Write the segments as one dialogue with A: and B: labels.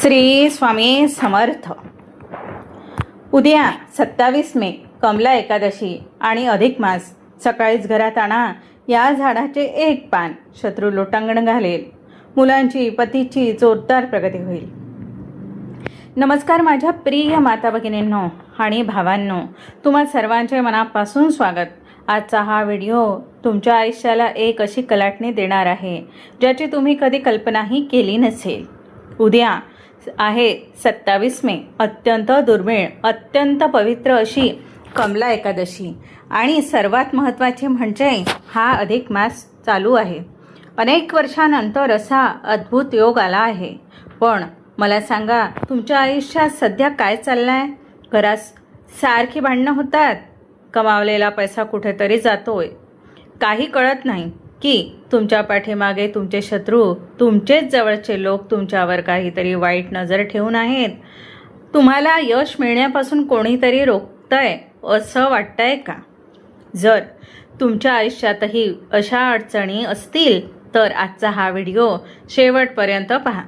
A: श्री स्वामी समर्थ। उद्या 27 मे कमला एकादशी आणि अधिक मास। सकाळीच घरात आणा या झाडाचे एक पान, शत्रू लोटांगण घालेल, मुलांची पतीची जोरदार प्रगती होईल। नमस्कार माझ्या प्रिय माता भगिनींनो आणि भावांनो, तुम्हा सर्वांचे मनापासून स्वागत। आजचा हा व्हिडिओ तुमच्या आयुष्याला एक अशी कलाटणी देणार आहे ज्याची तुम्ही कधी कल्पनाही केली नसेल। उद्या आहे 27 मे, अत्यंत दुर्मिळ, अत्यंत पवित्र अशी कमला एकादशी आणि सर्वात महत्त्वाचे म्हणजे हा अधिक मास चालू आहे। अनेक वर्षानंतर असा अद्भुत योग आला आहे। पण मला सांगा, तुमच्या आयुष्यात सध्या काय चाललंय? घरात सारखी भांडणं होतात, कमावलेला पैसा कुठेतरी जातोय, काही कळत नाही की तुमच्या पाठीमागे तुमचे शत्रू, तुमचेच जवळचे लोक तुमच्यावर काहीतरी वाईट नजर ठेवून आहेत। तुम्हाला यश मिळण्यापासून कोणीतरी रोखतंय असं वाटतंय का? जर तुमच्या आयुष्यातही अशा अडचणी असतील तर आजचा हा व्हिडिओ शेवटपर्यंत पहा।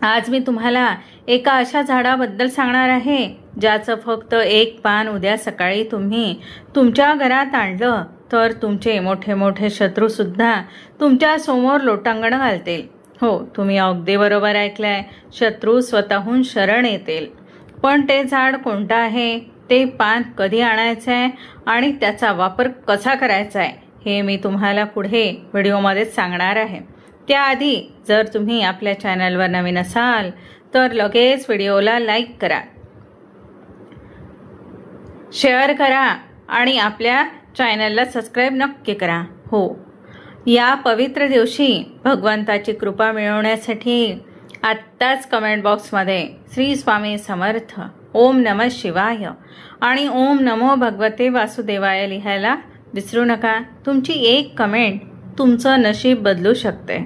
A: आज मी तुम्हाला एका अशा झाडाबद्दल सांगणार आहे ज्याचं फक्त एक पान उद्या सकाळी तुम्ही तुमच्या घरात आणलं तर तुमचे मोठे मोठे शत्रूसुद्धा तुमच्या समोर लोटांगण घालतील। हो, तुम्ही अगदी बरोबर ऐकलंय, शत्रू स्वतःहून शरण येतील। पण ते झाड कोणतं आहे, ते पान कधी आणायचं आहे आणि त्याचा वापर कसा करायचा आहे हे मी तुम्हाला पुढे व्हिडिओमध्येच सांगणार आहे। त्याआधी जर तुम्ही आपल्या चॅनलवर नवीन असाल तर लगेच व्हिडिओला लाईक करा, शेअर करा आणि आपल्या चॅनलला सबस्क्राईब नक्की करा। हो, या पवित्र दिवशी भगवंताची कृपा मिळवण्यासाठी आत्ताच कमेंट बॉक्समध्ये श्री स्वामी समर्थ, ओम नमः शिवाय आणि ओम नमो भगवते वासुदेवाय लिहायला विसरू नका। तुमची एक कमेंट तुमचं नशीब बदलू शकते।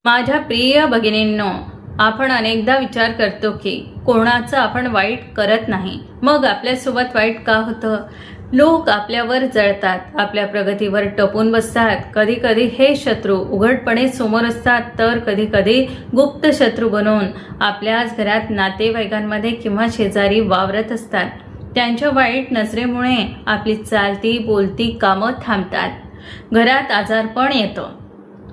A: माझ्या प्रिय भगिनींनो, आपण अनेकदा विचार करतो की कोणाचं आपण वाईट करत नाही, मग आपल्यासोबत वाईट का होतं? लोक आपल्यावर जळतात, आपल्या प्रगतीवर टपून बसतात। कधी कधी हे शत्रू उघडपणे समोर असतात, तर कधी कधी गुप्त शत्रू बनून आपल्याच घरात, नातेवाईकांमध्ये किंवा शेजारी वावरत असतात। त्यांच्या वाईट नजरेमुळे आपली चालती बोलती कामं थांबतात, घरात आजारपण येतं।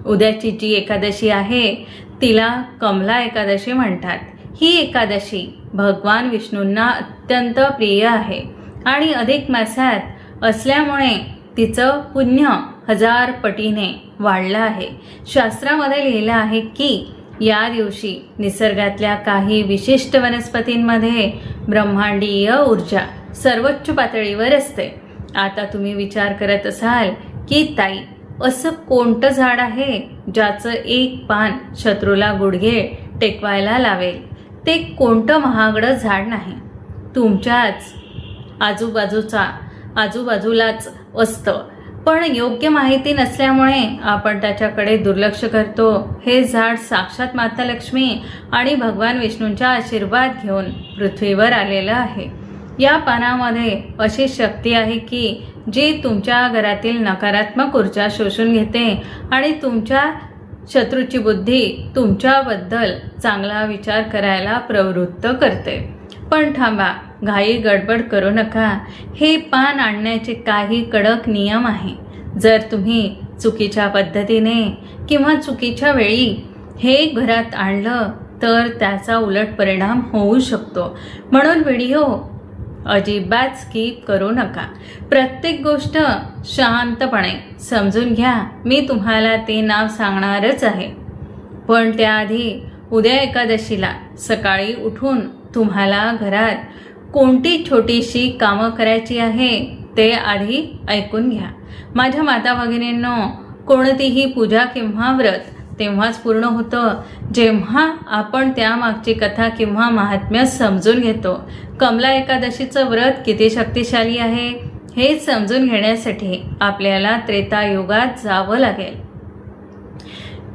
A: उद्याची जी एकादशी आहे तिला कमला एकादशी म्हणतात। ही एकादशी भगवान विष्णूंना अत्यंत प्रिय आहे आणि अधिक मासात असल्यामुळे तिचं पुण्य 1000 पटीने वाढलं आहे। शास्त्रामध्ये लिहिलं आहे की या दिवशी निसर्गातल्या काही विशिष्ट वनस्पतींमध्ये ब्रह्मांडीय ऊर्जा सर्वोच्च पातळीवर असते। आता तुम्ही विचार करत असाल की ताई, असं कोणतं झाड आहे ज्याचं एक पान शत्रूला गुडघे टेकवायला लावेल? ते कोणतं महागडं झाड नाही, तुमच्याच आजूबाजूलाच असतं। पण योग्य माहिती नसल्यामुळे आपण त्याच्याकडे दुर्लक्ष करतो। हे झाड साक्षात माता लक्ष्मी आणि भगवान विष्णूंचा आशीर्वाद घेऊन पृथ्वीवर आलेलं आहे। या पानामध्ये अशी शक्ती आहे की जी तुमच्या घरातील नकारात्मक ऊर्जा शोषून घेते आणि तुमच्या शत्रूची बुद्धी तुमच्याबद्दल चांगला विचार करायला प्रवृत्त करते। पण थांबा, घाई गडबड करू नका। हे पान आणण्याचे काही कडक नियम आहे। जर तुम्ही चुकीच्या पद्धतीने किंवा चुकीच्या वेळी हे घरात आणलं तर त्याचा उलट परिणाम होऊ शकतो। म्हणून व्हिडिओ अजिबात स्किप करू नका। प्रत्येक गोष्ट शांतपणे समजून घ्या। मी तुम्हाला ते नाव सांगणारच आहे, पण त्याआधी उद्या एकादशीला सकाळी उठून तुम्हाला घरात कोणती छोटीशी कामं करायची आहे ते आधी ऐकून घ्या। माझ्या माता भगिनींनो, कोणतीही पूजा किंवा व्रत तेव्हाच पूर्ण होतं जेव्हा आपण त्यामागची कथा किंवा महात्म्य समजून घेतो। कमला एकादशीचं व्रत किती शक्तिशाली आहे हे समजून घेण्यासाठी आपल्याला त्रेतायुगात जावं लागेल।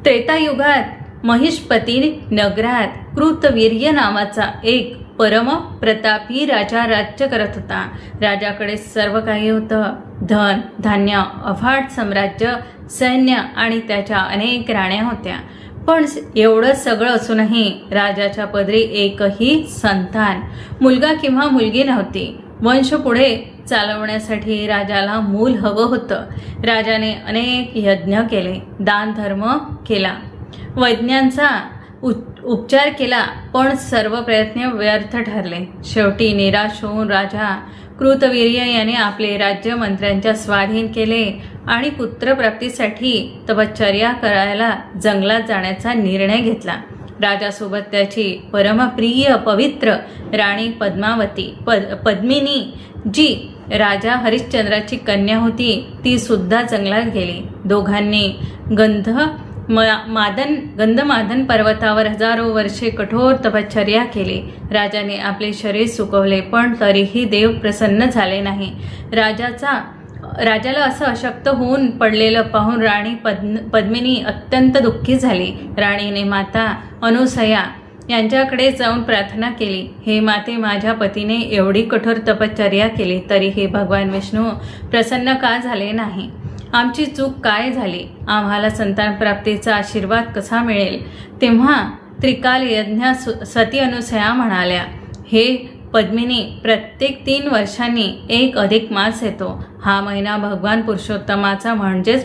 A: त्रेतायुगात महिष्पती नगरात कृतवीर्य नावाचा एक परम प्रतापी राजा राज्य करत होता। राजाकडे सर्व काही होतं, धन धान्य, अफाट साम्राज्य, सैन्य आणि त्याच्या अनेक राण्या होत्या। पण एवढं सगळं असूनही राजाच्या पदरी एकही संतान, मुलगा किंवा मुलगी नव्हती. वंश पुढे चालवण्यासाठी राजाला मूल हवं होतं. राजाने अनेक यज्ञ केले, दान धर्म केला, वैज्ञांचा उपचार केला, पण सर्व प्रयत्न व्यर्थ ठरले. शेवटी निराश होऊन राजा कृतवीर्य याने आपले राज्य मंत्र्यांच्या स्वाधीन केले आणि पुत्रप्राप्तीसाठी तपश्चर्या करायला जंगलात जाण्याचा निर्णय घेतला. राजासोबत त्याची परमप्रिय पवित्र राणी पद्मावती पद्मिनी जी राजा हरिश्चंद्राची कन्या होती, ती सुद्धा जंगलात गेली. दोघांनी गंधमादन पर्वतावर हजारो वर्षे कठोर तपश्चर्या केली. राजाने आपले शरीर सुकवले, पण तरीही देव प्रसन्न झाले नाही. राजाला असं अशक्त होऊन पडलेलं पाहून राणी पद्मिनी अत्यंत दुःखी झाली. राणीने माता अनुसया यांच्याकडे जाऊन प्रार्थना केली, हे माते, माझ्या पतीने एवढी कठोर तपश्चर्या केली, तरीही भगवान विष्णू प्रसन्न का झाले नाही? आमची चूक काय झाली? आम्हाला संतान प्राप्तीचा आशीर्वाद कसा मिळेल? तेव्हा त्रिकाल यज्ञ सती अनुसया म्हणाल्या, हे पद्मिनी, प्रत्येक 3 वर्षांनी एक अधिक मास येतो. हा महिना भगवान पुरुषोत्तमाचा म्हणजेच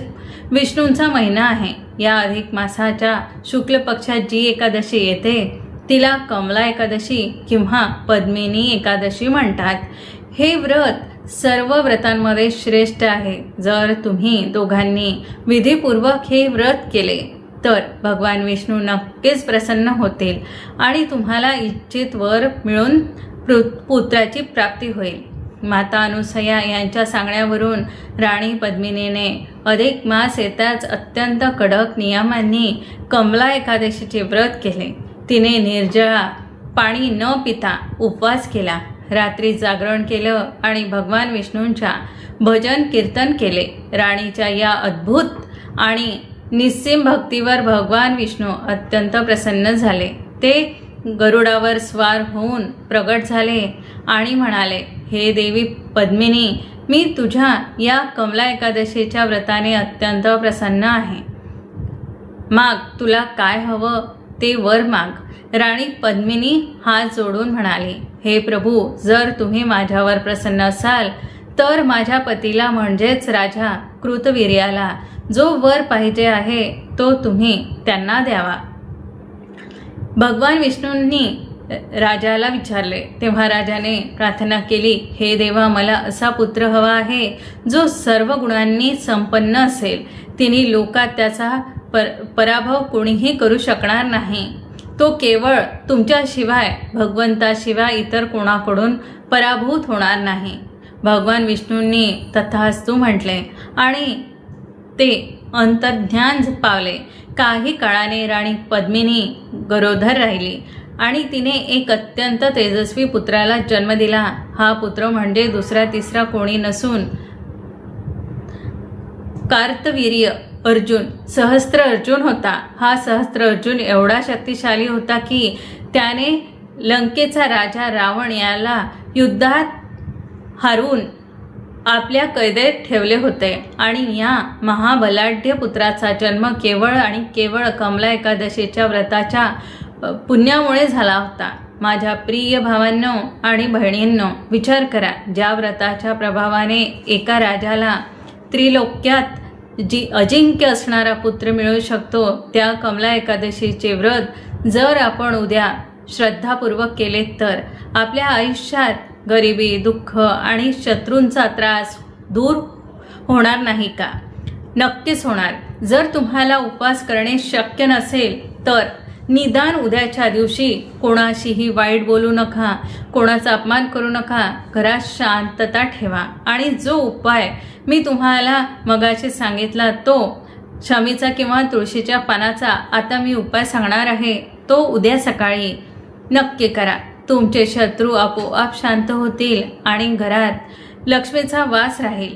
A: विष्णूंचा महिना आहे. या अधिक मासाच्या शुक्ल पक्षात जी एकादशी येते तिला कमला एकादशी किंवा पद्मिनी एकादशी म्हणतात. हे व्रत सर्व व्रतांमध्ये श्रेष्ठ आहे. जर तुम्ही दोघांनी विधीपूर्वक हे व्रत केले तर भगवान विष्णू नक्कीच प्रसन्न होतील आणि तुम्हाला इच्छित वर मिळून पुत्राची प्राप्ती होईल. माता अनुसया यांच्या सांगण्यावरून राणी पद्मिनीने अधिक मास येताच अत्यंत कडक नियमांनी कमला एकादशीचे व्रत केले. तिने निर्जळा, पाणी न पिता उपवास केला, रात्री जागरण केलं आणि भगवान विष्णूंच्या भजन कीर्तन केले. राणीच्या या अद्भुत आणि निस्सीम भक्तीवर भगवान विष्णू अत्यंत प्रसन्न झाले. ते गरुडावर स्वार होऊन प्रगट झाले आणि म्हणाले, हे देवी पद्मिनी, मी तुझ्या या कमला एकादशीच्या व्रताने अत्यंत प्रसन्न आहे. माग, तुला काय हवं ते वर माग. राणी पद्मिनी हात जोडून म्हणाली, हे प्रभू, जर तुम्ही माझ्यावर प्रसन्न असाल तर माझ्या पतीला म्हणजेच राजा कृतवीर्याला जो वर पाहिजे आहे तो तुम्ही त्यांना द्यावा. भगवान विष्णूंनी राजाला विचारले. तेव्हा राजाने प्रार्थना केली, हे देवा, मला असा पुत्र हवा आहे जो सर्व गुणांनी संपन्न असेल. तिन्ही लोकात त्याचा पराभव कोणीही करू शकणार नाही. तो केवळ तुमच्याशिवाय, भगवंताशिवाय इतर कोणाकडून पराभूत होणार नाही. भगवान विष्णूंनी तथास्तु म्हटले आणि ते अंतर्ध्यान पावले. काही काळाने राणी पद्मिनी गरोदर राहिली आणि तिने एक अत्यंत तेजस्वी पुत्राला जन्म दिला. हा पुत्र म्हणजे दुसरा तिसरा कोणी नसून कार्तवीर्य अर्जुन, सहस्त्र अर्जुन होता. हा सहस्त्र अर्जुन एवढा शक्तिशाली होता की त्याने लंकेचा राजा रावण याला युद्धात हरवून आपल्या कैदेत ठेवले होते आणि या महाबलाढ्य पुत्राचा जन्म केवळ आणि केवळ कमला एकादशीच्या व्रताच्या पुण्यामुळे झाला होता. माझ्या प्रिय भावांनो आणि बहिणींनो, विचार करा, ज्या व्रताच्या प्रभावाने एका राजाला त्रिलोक्यात जी अजिंक्य असणारा पुत्र मिळू शकतो, त्या कमला एकादशीचे व्रत जर आपण उद्या श्रद्धापूर्वक केले तर आपल्या आयुष्यात गरिबी, दुःख आणि शत्रूंचा त्रास दूर होणार नाही का? नक्कीच होणार. जर तुम्हाला उपवास करणे शक्य नसेल तर निदान उद्याच्या दिवशी कोणाशीही वाईट बोलू नका, कोणाचा अपमान करू नका, घरात शांतता ठेवा आणि जो उपाय मी तुम्हाला मगाशी सांगितला तो शमीचा किंवा तुळशीच्या पानाचा आता मी उपाय सांगणार आहे तो उद्या सकाळी नक्की करा. तुमचे शत्रू आपोआप शांत होतील आणि घरात लक्ष्मीचा वास राहील.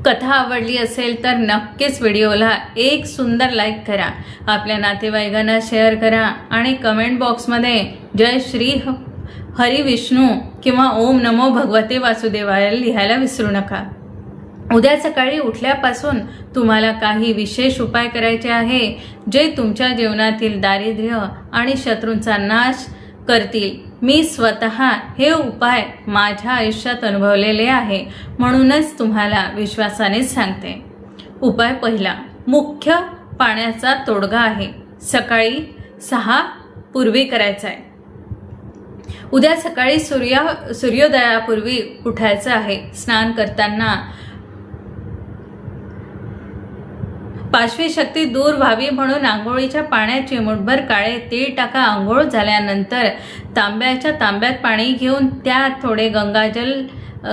A: कथा आवडली असेल तर नक्कीच व्हिडिओला एक सुंदर लाईक करा, आपल्या नातेवाईकांना शेअर करा आणि कमेंट बॉक्समध्ये जय श्री हरी विष्णू किंवा ओम नमो भगवते वासुदेवाय लिहायला विसरू नका. उद्या सकाळी उठल्यापासून तुम्हाला काही विशेष उपाय करायचे आहे जे तुमच्या जीवनातील दारिद्र्य आणि शत्रूंचा नाश करतील. मी स्वतः हे उपाय माझ्या आयुष्यात अनुभवलेले आहे, म्हणूनच तुम्हाला विश्वासाने सांगते. उपाय पहिला, मुख्य पाण्याचा तोडगा आहे. सकाळी 6 पूर्वी करायचा आहे. उद्या सकाळी सूर्योदयापूर्वी उठायचं आहे. स्नान करताना पाशवी शक्ती दूर व्हावी म्हणून आंघोळीच्या पाण्यात चिमूटभर काळे तीळ टाका. आंघोळ झाल्यानंतर तांब्यात पाणी घेऊन त्यात थोडे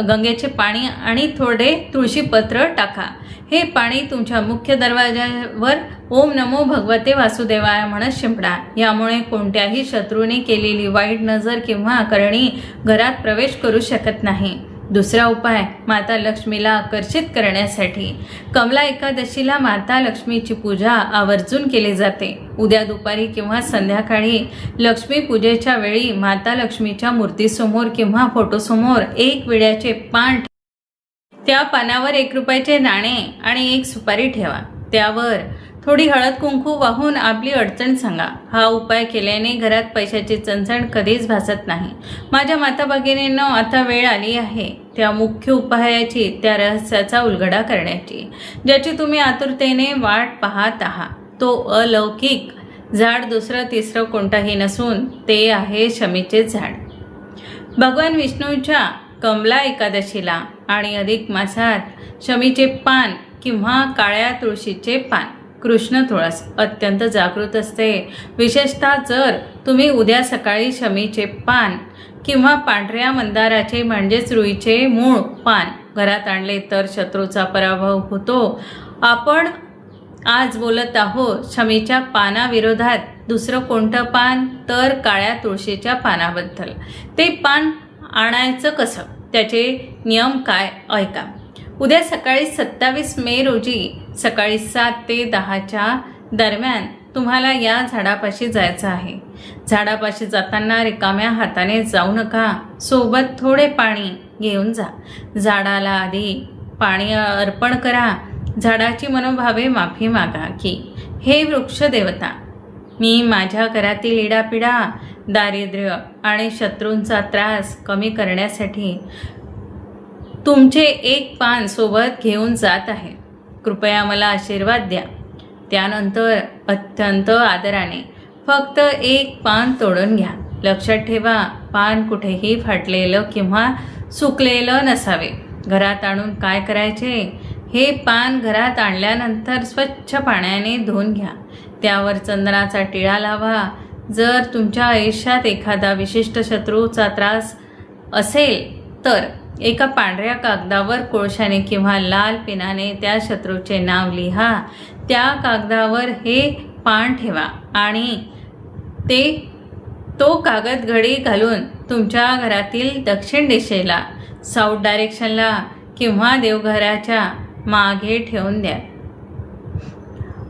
A: गंगेचे पाणी आणि थोडे तुळशीपत्र टाका. हे पाणी तुमच्या मुख्य दरवाजावर ओम नमो भगवते वासुदेवाय म्हणत शिंपडा. यामुळे कोणत्याही शत्रूने केलेली वाईट नजर किंवा करणी घरात प्रवेश करू शकत नाही. दुसरा उपाय, माता लक्ष्मीला आकर्षित करण्यासाठी कमला एकादशीला माता लक्ष्मीची पूजा आवर्जून केली जाते. उद्या दुपारी किंवा संध्याकाळी लक्ष्मी पूजेच्या वेळी माता लक्ष्मीच्या मूर्तीसमोर किंवा फोटोसमोर एक विड्याचे पान, त्या पानावर 1 रुपयाचे नाणे आणि 1 सुपारी ठेवा. त्यावर थोडी हळद कुंकू वाहून आपली अडचण सांगा. हा उपाय केल्याने घरात पैशाची चणचण कधीच भासत नाही. माझ्या माता भगिनींनो, आता वेळ आली आहे त्या मुख्य उपायाची, त्या रहस्याचा उलगडा करण्याची, ज्याची तुम्ही आतुरतेने वाट पाहत आहात. तो अलौकिक झाड दुसरं तिसरं कोणताही नसून ते आहे शमीचे झाड. भगवान विष्णूच्या कमला एकादशीला आणि अधिक मासात शमीचे पान किंवा काळ्या तुळशीचे पान, कृष्ण तुळस अत्यंत जागृत असते. विशेषतः जर तुम्ही उद्या सकाळी शमीचे पान किंवा पांढऱ्या मंदाराचे म्हणजेच रुईचे मूळ पान घरात आणले तर शत्रूचा पराभव होतो. आपण आज बोलत आहोत शमीच्या पानाविरोधात. दुसरं कोणतं पान तर काळ्या तुळशीच्या पानाबद्दल. ते पान आणायचं कसं, त्याचे नियम काय ऐका. उद्या सकाळी 27 मे रोजी सकाळी 7 ते 10च्या दरम्यान तुम्हाला या झाडापाशी जायचं आहे. झाडापाशी जाताना रिकाम्या हाताने जाऊ नका. सोबत थोडे पाणी घेऊन जा. झाडाला आधी पाणी अर्पण करा. झाडाची मनोभावे माफी मागा की हे वृक्ष देवता, मी माझ्या घरातील इडापिडा, दारिद्र्य आणि शत्रूंचा त्रास कमी करण्यासाठी तुमचे 1 पान सोबत घेऊन जात आहे. कृपया मला आशीर्वाद द्या. त्यानंतर अत्यंत आदराने फक्त 1 पान तोडून घ्या. लक्षात ठेवा, पान कुठेही फाटलेलं किंवा सुकलेलं नसावे. घरात आणून काय करायचे, हे पान घरात आणल्यानंतर स्वच्छ पाण्याने धुवून घ्या. त्यावर चंदनाचा टिळा लावा. जर तुमच्या आयुष्यात एखादा विशिष्ट शत्रूचा त्रास असेल तर एका पांढऱ्या कागदावर कोळशाने किंवा लाल पेनाने त्या शत्रूचे नाव लिहा. त्या कागदावर हे पान ठेवा आणि तो कागद घडी घालून तुमच्या घरातील दक्षिण दिशेला, साऊथ डायरेक्शनला किंवा देवघराच्या मागे ठेवून द्या.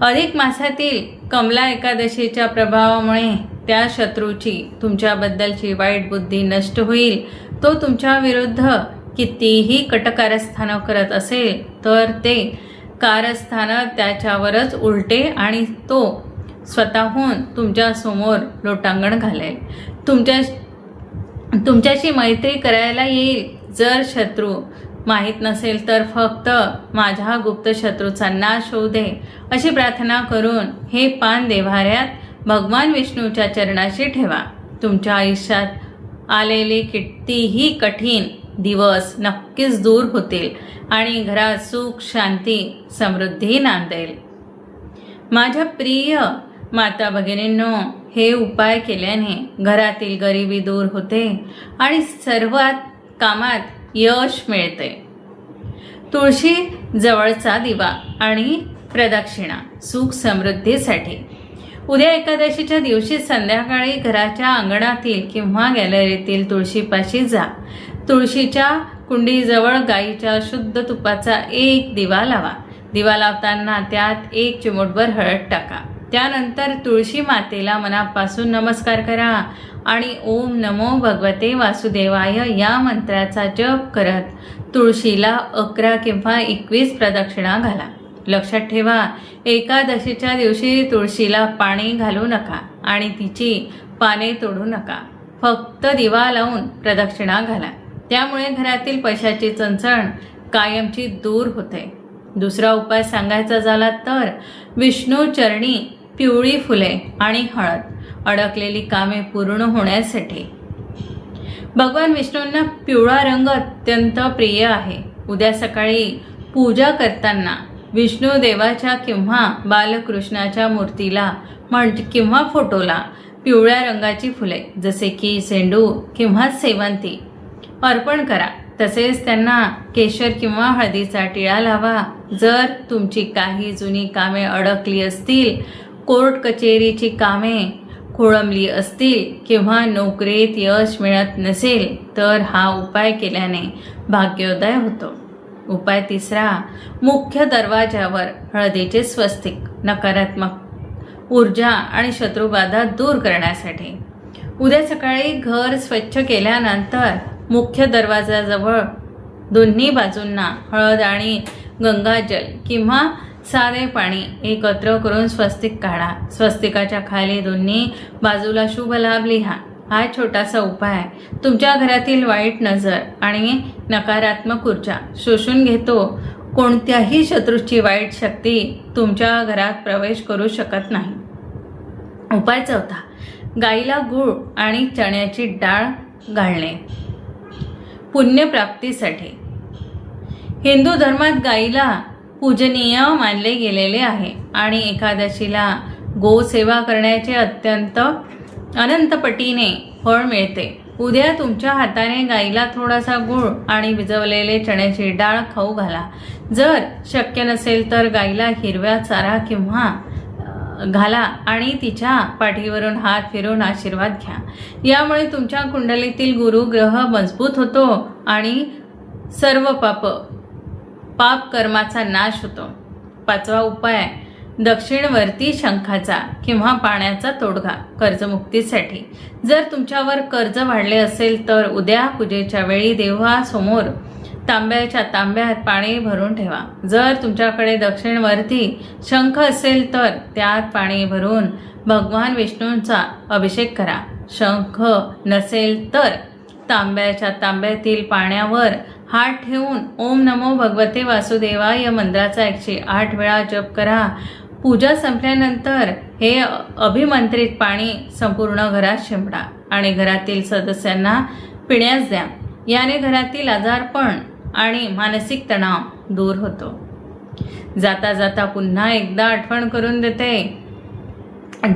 A: अधिक मासातील कमला एकादशीच्या प्रभावामुळे त्या शत्रूची तुमच्याबद्दलची वाईट बुद्धी नष्ट होईल. तो तुमच्या विरुद्ध कितीही कटकारस्थान करत असेल तर ते कारस्थान त्याच्यावरच उलटे आणि तो स्वतःहून तुमच्या समोर लोटांगण घालेल. तुमच्याशी मैत्री करायला येईल. जर शत्रू माहीत नसेल तर फक्त माझ्या गुप्त शत्रूचा नाश होऊ दे अशी प्रार्थना करून हे पान देव्हाऱ्यात भगवान विष्णूच्या चरणाशी ठेवा. तुमच्या आयुष्यात आलेले कितीही कठीण दिवस नक्कीच दूर होतील आणि घरात सुख, शांती, समृद्धी नांदेल. माझ्या प्रिय माता भगिनींनो, हे उपाय केल्याने घरातील गरिबी दूर होते आणि सर्वात कामात यश मिळते. तुळशी जवळचा दिवा आणि प्रदक्षिणा सुख समृद्धीसाठी. उद्या एकादशीच्या दिवशी संध्याकाळी घराच्या अंगणातील किंवा गॅलरीतील तुळशीपाशी जा. तुळशीच्या कुंडीजवळ गाईच्या शुद्ध तुपाचा 1 दिवा लावा. दिवा लावताना त्यात 1 चिमूटभर हळद टाका. त्यानंतर तुळशी मातेला मनापासून नमस्कार करा आणि ओम नमो भगवते वासुदेवाय या मंत्राचा जप करत तुळशीला 11 किंवा 21 प्रदक्षिणा घाला. लक्षात ठेवा, एकादशीच्या दिवशी तुळशीला पाणी घालू नका आणि तिची पाने तोडू नका. फक्त दिवा लावून प्रदक्षिणा घाला. त्यामुळे घरातील पैशाची चणचण कायमची दूर होते. दुसरा उपाय सांगायचा झाला तर विष्णू चरणी पिवळी फुले आणि हळद, अडकलेली कामे पूर्ण होण्यासाठी. भगवान विष्णूंना पिवळा रंग अत्यंत प्रिय आहे. उद्या सकाळी पूजा करताना विष्णू देवाच्या किंवा बालकृष्णाच्या मूर्तीला किंवा फोटोला पिवळ्या रंगाची फुले जसे की झेंडू किंवा सेवंती अर्पण करा. तसेच त्यांना केशर किंवा हळदीचा टिळा लावा. जर तुमची काही जुनी कामे अडकली असतील, कोर्ट कचेरीची कामे खोळंबली असतील किंवा नोकरीत यश मिळत नसेल तर हा उपाय केल्याने भाग्योदय होतो. उपाय तिसरा, मुख्य दरवाजावर हळदीचे स्वस्तिक नकारात्मक ऊर्जा आणि शत्रुबाधा दूर करण्यासाठी. उद्या सकाळी घर स्वच्छ केल्यानंतर मुख्य दरवाजाजवळ दोन्ही बाजूंना हळद आणि गंगाजल किंवा साधे पाणी एकत्र करून स्वस्तिक काढा. स्वस्तिकाच्या खाली दोन्ही बाजूला शुभ लाभ लिहा. हा छोटासा उपाय तुमच्या घरातील वाईट नजर आणि नकारात्मक ऊर्जा शोषून घेतो. कोणत्याही शत्रूची वाईट शक्ती तुमच्या घरात प्रवेश करू शकत नाही. उपाय चौथा, गाईला गूळ आणि चण्याची डाळ घालणे पुण्यप्राप्तीसाठी. हिंदू धर्मात गाईला पूजनीय मानले गेलेले आहे आणि एकादशीला गोसेवा करण्याचे अनंत पटीने फळ मिळते. उद्या तुमच्या हाताने गाईला थोडासा गूळ आणि भिजवलेले चण्याची डाळ खाऊ घाला. जर शक्य नसेल तर गाईला हिरव्या चारा किंवा घाला आणि तिच्या पाठीवरून हात फिरून आशीर्वाद घ्या. यामुळे तुमच्या कुंडलीतील गुरुग्रह मजबूत होतो आणि सर्व पाप कर्माचा नाश होतो. पाचवा उपाय, दक्षिणवर्ती शंखाचा किंवा पाण्याचा तोडगा कर्जमुक्तीसाठी. जर तुमच्यावर कर्ज वाढले असेल तर उद्या पूजेच्या वेळी देवासमोर तांब्यात पाणी भरून ठेवा. जर तुमच्याकडे दक्षिणवर्ती शंख असेल तर त्यात पाणी भरून भगवान विष्णूंचा अभिषेक करा. शंख नसेल तर तांब्यातील पाण्यावर हात ठेवून ओम नमो भगवते वासुदेवाय मंत्राचा 108 वेळा जप करा. पूजा संपल्यानंतर हे अभिमंत्रित पाणी संपूर्ण घरात शिंपडा आणि घरातील सदस्यांना पिण्यास द्या. याने घरातील आजारपण आणि मानसिक तणाव दूर होतो. जाता जाता पुन्हा एकदा आठवण करून देते,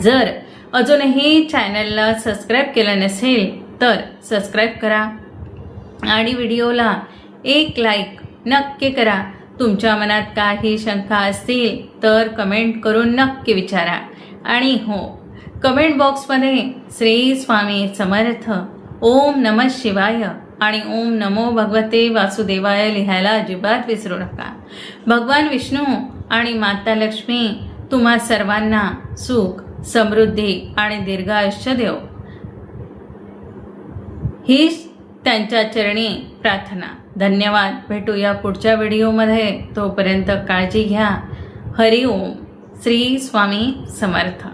A: जर अजूनही चॅनलला सबस्क्राईब केलं नसेल तर सबस्क्राईब करा आणि व्हिडिओला एक लाईक नक्की करा. तुमच्या मनात काही शंका असतील तर कमेंट करून नक्की विचारा. आणि हो, कमेंट बॉक्समध्ये श्री स्वामी समर्थ, ओम नमः शिवाय आणि ओम नमो भगवते वासुदेवाय लिहायला अजिबात विसरू नका. भगवान विष्णू आणि माता लक्ष्मी तुम्हा सर्वांना सुख, समृद्धी आणि दीर्घायुष्य देव, ही त्यांच्या चरणी प्रार्थना. धन्यवाद. भेटूया पुढच्या व्हिडिओमध्ये. तोपर्यंत काळजी घ्या. हरि ओम. श्री स्वामी समर्थ.